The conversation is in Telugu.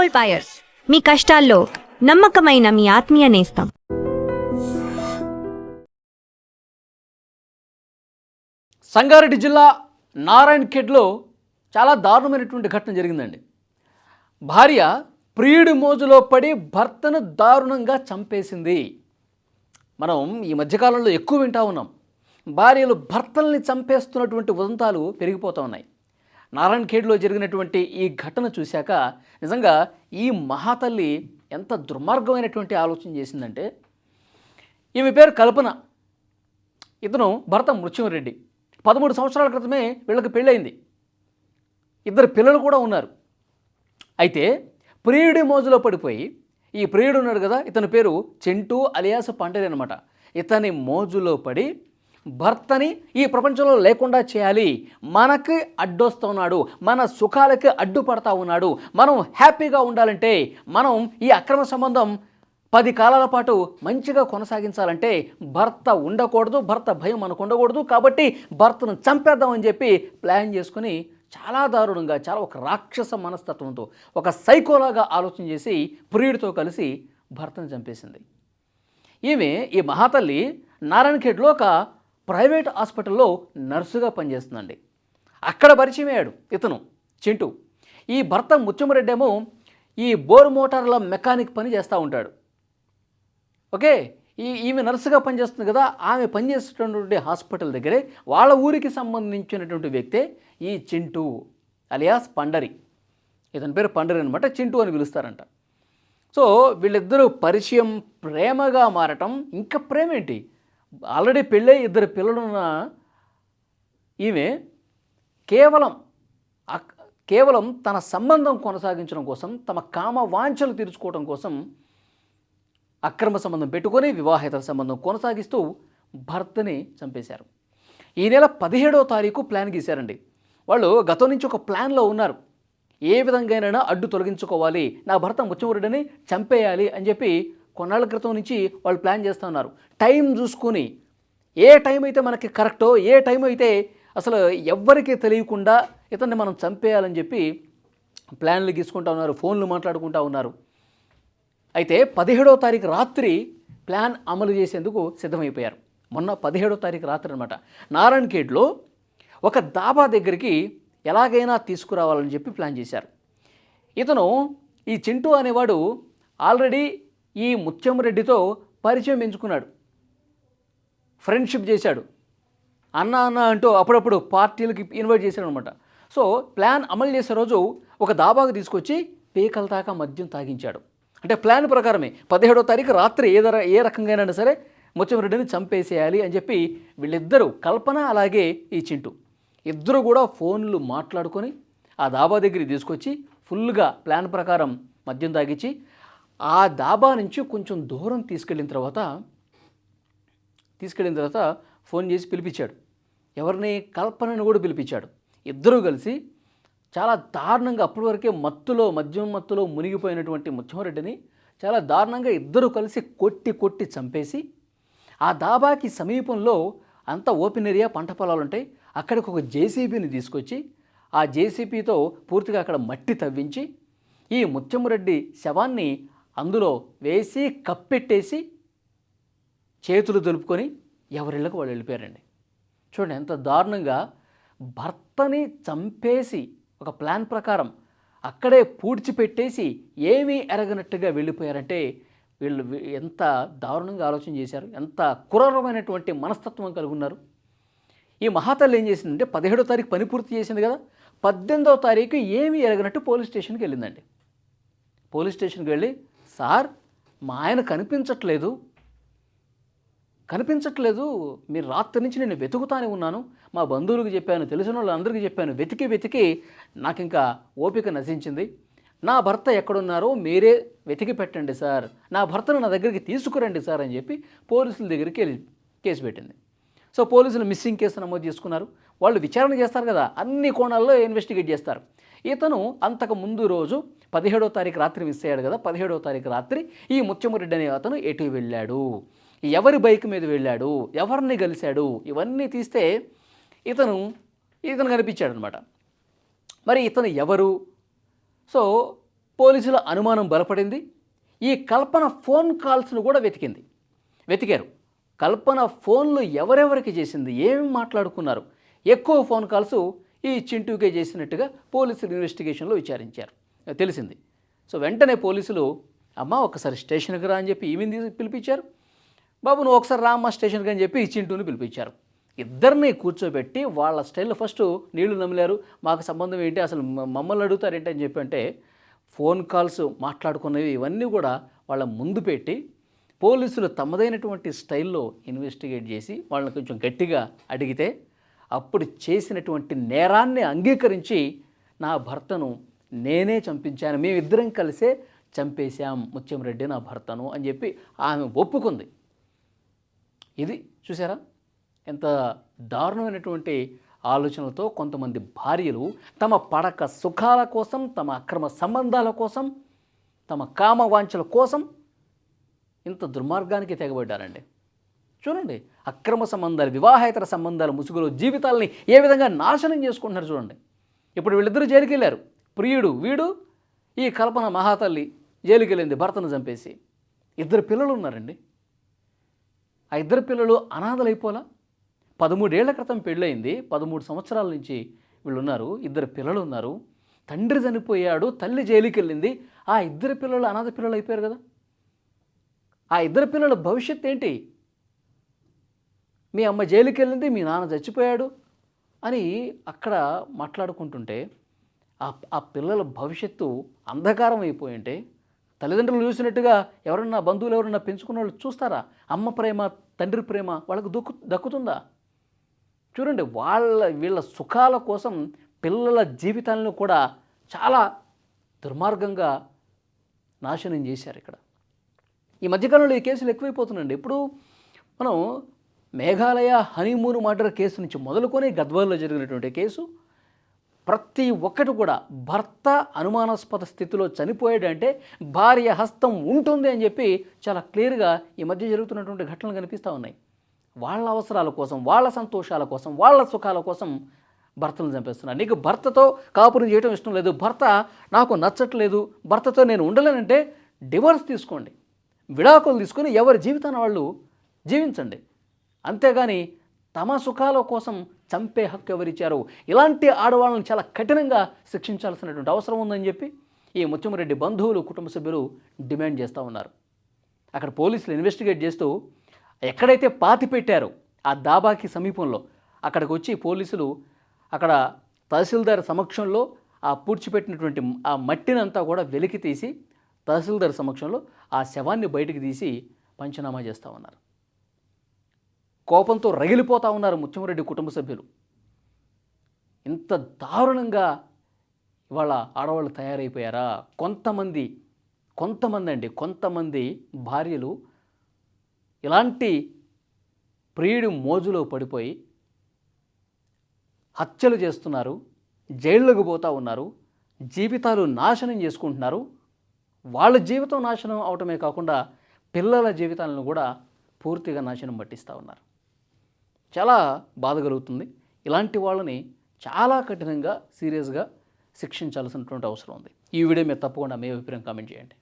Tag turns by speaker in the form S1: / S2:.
S1: గోల్డ్ బయర్స్, మీ కష్టాల్లో నమ్మకమైన మీ ఆత్మీయ నేస్తం.
S2: సంగారెడ్డి జిల్లా నారాయణఖేడ్లో చాలా దారుణమైనటువంటి ఘటన జరిగిందండి. భార్య ప్రియుడి మోజులో పడి భర్తను దారుణంగా చంపేసింది. మనం ఈ మధ్యకాలంలో ఎక్కువ వింటా ఉన్నాం. భార్యలు భర్తల్ని చంపేస్తున్నటువంటి ఉదంతాలు పెరిగిపోతూ ఉన్నాయి. నారాయణఖేడ్లో జరిగినటువంటి ఈ ఘటన చూశాక నిజంగా ఈ మహాతల్లి ఎంత దుర్మార్గమైనటువంటి ఆలోచన చేసిందంటే, ఈమె పేరు కల్పన, ఇతను భర్త మృత్యుంరెడ్డి. 13 సంవత్సరాల క్రితమే వీళ్ళకి పెళ్ళయింది. 2 పిల్లలు కూడా ఉన్నారు. అయితే ప్రియుడి మోజులో పడిపోయి, ఈ ప్రియుడు ఉన్నాడు కదా, ఇతని పేరు చింటూ అలియాస్ పండరి అనమాట. ఇతని మోజులో పడి భర్తని ఈ ప్రపంచంలో లేకుండా చేయాలి, మనకి అడ్డొస్తున్నాడు, మన సుఖాలకి అడ్డుపడతా ఉన్నాడు, మనం హ్యాపీగా ఉండాలంటే, మనం ఈ అక్రమ సంబంధం 10 కాలాల పాటు మంచిగా కొనసాగించాలంటే భర్త ఉండకూడదు, భర్త భయం మనకు ఉండకూడదు, కాబట్టి భర్తను చంపేద్దామని చెప్పి ప్లాన్ చేసుకుని చాలా దారుణంగా, చాలా ఒక రాక్షస మనస్తత్వంతో, ఒక సైకోలాగా ఆలోచన చేసి ప్రియుడితో కలిసి భర్తను చంపేసింది. ఈమె, ఈ మహాతల్లి నారాయణఖేడ్లో ఒక ప్రైవేట్ హాస్పిటల్లో నర్సుగా పనిచేస్తుందండి. అక్కడ పరిచయం అయ్యాడు ఇతను చింటూ. ఈ భర్త ముత్యమరెడ్డి ఏమో ఈ బోర్ మోటార్ల మెకానిక్ పని చేస్తూ ఉంటాడు. ఓకే, ఈమె నర్సుగా పనిచేస్తుంది కదా, ఆమె పనిచేసేటటువంటి హాస్పిటల్ దగ్గరే వాళ్ళ ఊరికి సంబంధించినటువంటి వ్యక్తే ఈ చింటూ అలియాస్ పండరి. ఇతని పేరు పండరి అనమాట, చింటూ అని పిలుస్తారంట. సో వీళ్ళిద్దరూ పరిచయం, ప్రేమగా మారటం. ఇంకా ప్రేమ ఏంటి, ఆల్రెడీ పెళ్ళై 2 పిల్లలున్న ఈమె కేవలం తన సంబంధం కొనసాగించడం కోసం, తమ కామ వాంఛలు తీర్చుకోవడం కోసం అక్రమ సంబంధం పెట్టుకొని వివాహేతర సంబంధం కొనసాగిస్తూ భర్తని చంపేశారు. ఈ నెల 17వ తారీఖు ప్లాన్ గీశారండి. వాళ్ళు గతం నుంచి ఒక ప్లాన్లో ఉన్నారు. ఏ విధంగానైనా అడ్డు తొలగించుకోవాలి, నా భర్త ముత్యమరెడ్డిని చంపేయాలి అని చెప్పి కొన్నాళ్ళ క్రితం నుంచి వాళ్ళు ప్లాన్ చేస్తూ ఉన్నారు. టైం చూసుకుని, ఏ టైం అయితే మనకి కరెక్టో, ఏ టైం అయితే అసలు ఎవ్వరికీ తెలియకుండా ఇతన్ని మనం చంపేయాలని చెప్పి ప్లాన్లు గీసుకుంటూ ఉన్నారు, ఫోన్లు మాట్లాడుకుంటూ ఉన్నారు. అయితే 17వ తారీఖు రాత్రి ప్లాన్ అమలు చేసేందుకు సిద్ధమైపోయారు. మొన్న 17వ తారీఖు రాత్రి అనమాట, నారాయణఖేడ్లో ఒక దాబా దగ్గరికి ఎలాగైనా తీసుకురావాలని చెప్పి ప్లాన్ చేశారు. ఇతను, ఈ చింటూ అనేవాడు ఆల్రెడీ ఈ ముత్యంరెడ్డితో పరిచయం పెంచుకున్నాడు, ఫ్రెండ్షిప్ చేశాడు, అన్న అంటూ అప్పుడప్పుడు పార్టీలకి ఇన్వైట్ చేశాడు అనమాట. సో ప్లాన్ అమలు చేసే రోజు ఒక దాబాకు తీసుకొచ్చి పీకల దాకా మద్యం తాగించాడు. అంటే ప్లాన్ ప్రకారమే 17వ తారీఖు రాత్రి ఏ రకంగానైనా సరే ముత్యంరెడ్డిని చంపేసేయాలి అని చెప్పి వీళ్ళిద్దరూ, కల్పన అలాగే ఈ చింటూ, ఇద్దరు కూడా ఫోన్లు మాట్లాడుకొని ఆ దాబా దగ్గరికి తీసుకొచ్చి ఫుల్గా ప్లాన్ ప్రకారం మద్యం తాగించి ఆ దాబా నుంచి కొంచెం దూరం తీసుకెళ్ళిన తర్వాత ఫోన్ చేసి పిలిపించాడు. ఎవరిని? కల్పనను కూడా పిలిపించాడు. ఇద్దరూ కలిసి చాలా దారుణంగా, అప్పటి వరకే మద్యం మత్తులో మునిగిపోయినటువంటి ముత్యమరెడ్డిని చాలా దారుణంగా ఇద్దరు కలిసి కొట్టి చంపేసి, ఆ దాబాకి సమీపంలో అంతా ఓపెన్ ఏరియా, పంట పొలాలు ఉంటాయి, అక్కడికి ఒక జేసీబీని తీసుకొచ్చి ఆ జేసీబీతో పూర్తిగా అక్కడ మట్టి తవ్వించి ఈ ముత్యమరెడ్డి శవాన్ని అందులో వేసి కప్పెట్టేసి చేతులు దులుపుకొని ఎవరిళ్ళకు వాళ్ళు వెళ్ళిపోయారండి. చూడండి ఎంత దారుణంగా, భర్తని చంపేసి ఒక ప్లాన్ ప్రకారం అక్కడే పూడ్చిపెట్టేసి ఏమీ ఎరగనట్టుగా వెళ్ళిపోయారంటే వీళ్ళు ఎంత దారుణంగా ఆలోచన చేశారు, ఎంత క్రూరమైనటువంటి మనస్తత్వం కలిగి ఉన్నారు. ఈ మహాతల్లి ఏం చేసిందంటే 17వ తారీఖు పని పూర్తి చేసింది కదా, 18వ తారీఖు ఏమీ ఎరగనట్టు పోలీస్ స్టేషన్కి వెళ్ళిందండి. పోలీస్ స్టేషన్కి వెళ్ళి, సార్ మా ఆయన కనిపించట్లేదు, మీరు రాత్రి నుంచి నేను వెతుకుతానే ఉన్నాను, మా బంధువులకు చెప్పాను, తెలిసిన వాళ్ళందరికీ చెప్పాను, వెతికి నాకు ఇంకా ఓపిక నశించింది, నా భర్త ఎక్కడున్నారో మీరే వెతికి పెట్టండి సార్, నా భర్తను నా దగ్గరికి తీసుకురండి సార్ అని చెప్పి పోలీసుల దగ్గరికి వెళ్ళి కేసు పెట్టింది. సో పోలీసులు మిస్సింగ్ కేసు నమోదు చేసుకున్నారు. వాళ్ళు విచారణ చేస్తారు కదా, అన్ని కోణాల్లో ఇన్వెస్టిగేట్ చేస్తారు. ఇతను అంతకు ముందు రోజు 17వ తారీఖు రాత్రి మిస్ అయ్యాడు కదా, 17వ తారీఖు రాత్రి ఈ ముత్యమరెడ్డి అనే అతను ఎటు వెళ్ళాడు, ఎవరి బైక్ మీద వెళ్ళాడు, ఎవరిని కలిశాడు, ఇవన్నీ తీస్తే ఇతను కనిపించాడు అనమాట. మరి ఇతను ఎవరు? సో పోలీసుల అనుమానం బలపడింది. ఈ కల్పన ఫోన్ కాల్స్ను కూడా వెతికారు. కల్పన ఫోన్లు ఎవరెవరికి చేసింది, ఏమి మాట్లాడుకున్నారు, ఎక్కువ ఫోన్ కాల్స్ ఈ చింటూకే చేసినట్టుగా పోలీసులు ఇన్వెస్టిగేషన్లో విచారించారు, తెలిసింది. సో వెంటనే పోలీసులు అమ్మ ఒకసారి స్టేషన్కి రా అని చెప్పి ఈమెని పిలిపించారు. బాబు నువ్వు ఒకసారి రామ్మ స్టేషన్కి అని చెప్పి ఈ చింటూని పిలిపించారు. ఇద్దరిని కూర్చోబెట్టి వాళ్ళ స్టైల్లో ఫస్ట్ నీళ్లు నమిలారు. మాకు సంబంధం ఏంటి, అసలు మమ్మల్ని అడుగుతారేంటి అని చెప్పి అంటే ఫోన్ కాల్స్ మాట్లాడుకున్నవి ఇవన్నీ కూడా వాళ్ళ ముందు పెట్టి పోలీసులు తమదైనటువంటి స్టైల్లో ఇన్వెస్టిగేట్ చేసి వాళ్ళని కొంచెం గట్టిగా అడిగితే అప్పుడు చేసినటువంటి నేరాన్ని అంగీకరించి నా భర్తను నేనే చంపించాను, మేమిద్దరం కలిసే చంపేశాం ముత్యంరెడ్డి నా భర్తను అని చెప్పి ఆమె ఒప్పుకుంది. ఇది చూసారా ఎంత దారుణమైనటువంటి ఆలోచనలతో కొంతమంది భార్యలు తమ పడక సుఖాల కోసం, తమ అక్రమ సంబంధాల కోసం, తమ కామవాంఛల కోసం ఇంత దుర్మార్గానికి తెగబడ్డారండి. చూడండి అక్రమ సంబంధాలు, వివాహేతర సంబంధాల ముసుగులో జీవితాలని ఏ విధంగా నాశనం చేసుకుంటున్నారు చూడండి. ఇప్పుడు వీళ్ళిద్దరూ జైలుకి వెళ్ళారు. ప్రియుడు వీడు, ఈ కల్పన మహాతల్లి జైలుకి వెళ్ళింది భర్తను చంపేసి. 2 పిల్లలు ఉన్నారండి. ఆ 2 పిల్లలు అనాథలైపోలా. 13 ఏళ్ల క్రితం పెళ్ళయింది, 13 సంవత్సరాల నుంచి వీళ్ళు ఉన్నారు. 2 పిల్లలు ఉన్నారు. తండ్రి చనిపోయాడు, తల్లి జైలుకి వెళ్ళింది. ఆ 2 పిల్లలు అనాథ పిల్లలు అయిపోయారు కదా. ఆ 2 పిల్లల భవిష్యత్తు ఏంటి? మీ అమ్మ జైలుకి వెళ్ళింది, మీ నాన్న చచ్చిపోయాడు అని అక్కడ మాట్లాడుకుంటుంటే ఆ పిల్లల భవిష్యత్తు అంధకారం అయిపోయి ఉంటే తల్లిదండ్రులు చూసినట్టుగా ఎవరన్నా బంధువులు ఎవరన్నా పెంచుకున్న వాళ్ళు చూస్తారా? అమ్మ ప్రేమ, తండ్రి ప్రేమ వాళ్ళకు దక్కుతుందా? చూడండి వీళ్ళ సుఖాల కోసం పిల్లల జీవితాలను కూడా చాలా దుర్మార్గంగా నాశనం చేశారు ఇక్కడ. ఈ మధ్యకాలంలో ఈ కేసులు ఎక్కువైపోతున్నాయండి. ఇప్పుడు మనం మేఘాలయ హనీమూన్ మర్డర్ కేసు నుంచి మొదలుకొని గద్వాల్లో జరిగినటువంటి కేసు, ప్రతి ఒక్కటి కూడా భర్త అనుమానాస్పద స్థితిలో చనిపోయాడంటే భార్య హస్తం ఉంటుంది అని చెప్పి చాలా క్లియర్గా ఈ మధ్య జరుగుతున్నటువంటి ఘటనలు కనిపిస్తూ ఉన్నాయి. వాళ్ళ అవసరాల కోసం, వాళ్ళ సంతోషాల కోసం, వాళ్ళ సుఖాల కోసం భర్తలను చంపేస్తున్నారు. నీకు భర్తతో కాపురం చేయడం ఇష్టం లేదు, భర్త నాకు నచ్చట్లేదు, భర్తతో నేను ఉండలేనంటే డివోర్స్ తీసుకోండి, విడాకులు తీసుకొని ఎవరి జీవితాన్ని వాళ్ళు జీవించండి. అంతేగాని తమ సుఖాల కోసం చంపే హక్కు ఎవరిచ్చారు? ఇలాంటి ఆడవాళ్ళని చాలా కఠినంగా శిక్షించాల్సినటువంటి అవసరం ఉందని చెప్పి ఈ ముత్యంరెడ్డి బంధువులు, కుటుంబ సభ్యులు డిమాండ్ చేస్తూ ఉన్నారు. అక్కడ పోలీసులు ఇన్వెస్టిగేట్ చేస్తూ ఎక్కడైతే పాతి పెట్టారో ఆ దాబాకి సమీపంలో అక్కడికి వచ్చి పోలీసులు అక్కడ తహసీల్దార్ సమక్షంలో ఆ పూడ్చిపెట్టినటువంటి ఆ మట్టినంతా కూడా వెలికి తీసి తహసీల్దార్ సమక్షంలో ఆ శవాన్ని బయటికి తీసి పంచనామా చేస్తూ ఉన్నారు. కోపంతో రగిలిపోతూ ఉన్నారు ముత్యంరెడ్డి కుటుంబ సభ్యులు. ఇంత దారుణంగా ఇవాళ ఆడవాళ్ళు తయారైపోయారా? కొంతమంది భార్యలు ఇలాంటి ప్రియుడి మోజులో పడిపోయి హత్యలు చేస్తున్నారు, జైళ్ళకు పోతూ ఉన్నారు, జీవితాలు నాశనం చేసుకుంటున్నారు. వాళ్ళ జీవితం నాశనం అవటమే కాకుండా పిల్లల జీవితాలను కూడా పూర్తిగా నాశనం పట్టిస్తూ ఉన్నారు. చాలా బాధ కలుగుతుంది. ఇలాంటి వాళ్ళని చాలా కఠినంగా, సీరియస్గా శిక్షించాల్సినటువంటి అవసరం ఉంది. ఈ వీడియో మీద తప్పకుండా మీ అభిప్రాయం కామెంట్ చేయండి.